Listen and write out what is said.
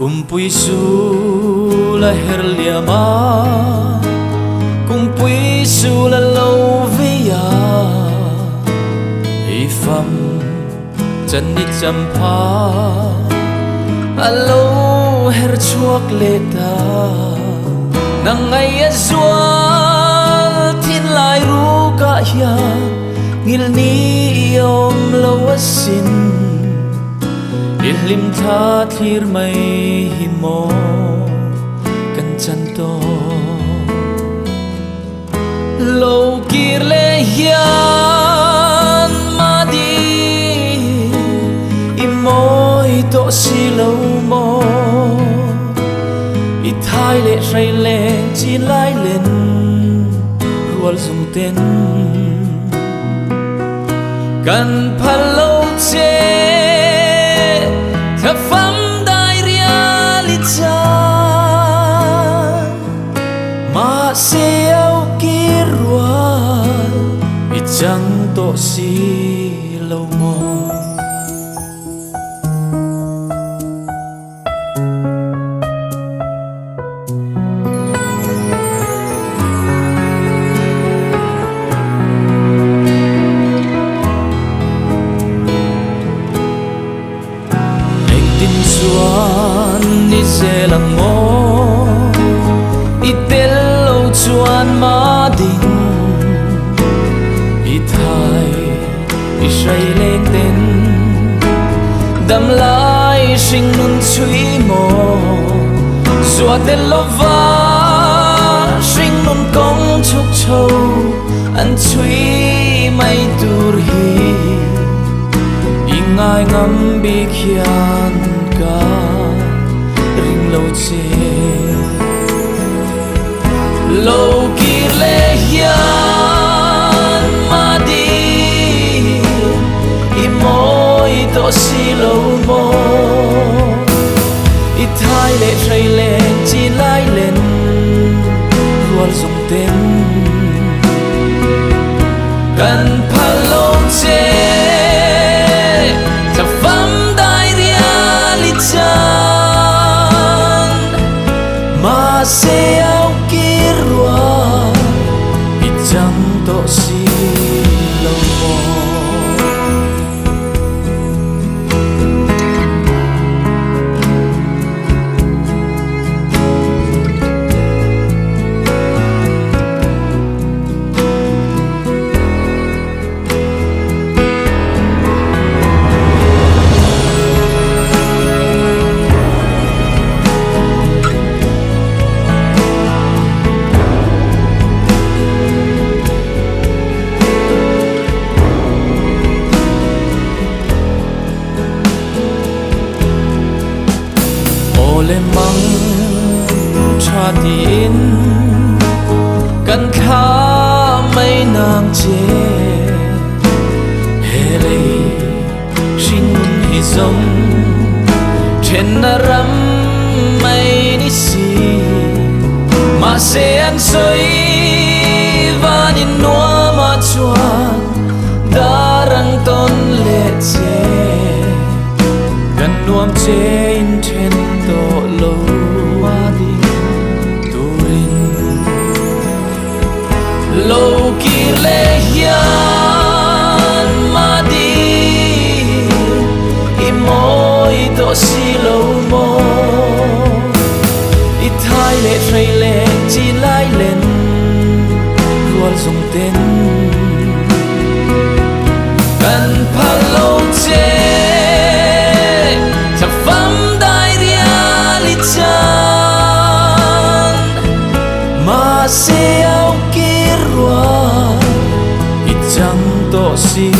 Kumpui su la her liama, kumpui su la lâu via, ifam chân nít champa, alo her chuak leta, nang ngay azual tin lai ru ka ya, ngil ni yom lâu asin. Ilim tha thir mai himo kan chanto lo kir le hian madi imoi to si lo mo I thai le rai le chi lai len rual zum ten kan phalo che Thập phẩm đại reality mà siêu kia ruột ít chẳng to si lâu mò chuan ni se lang mo I tel lo chuan ma ding I thai I say lên tên đam lai sinh nun chui mo xua tel lo va sinh nun công chúc châu an chui mai tur hi I ngai ngắm bi khian ring lâu che lâu kia le hian ma đi I môi to si lâu mo I thai le ray lên chi lai lên rual dùng tên kan pha lâu che mà siêu kia ruột ít chẳng to si lâu mò le mang cha tin kan kha mai nang che hele shin hi zom chen na ram mai ni si ma se an soi van in no ma chuan darang ton le che kan nuam che in chen to lo adi turin lo kir le hian madi I moi to si lo mo I thai le ray le chi lai len rual dùng tên kan pha lo che mà siêu kia ruột ít chẳng to si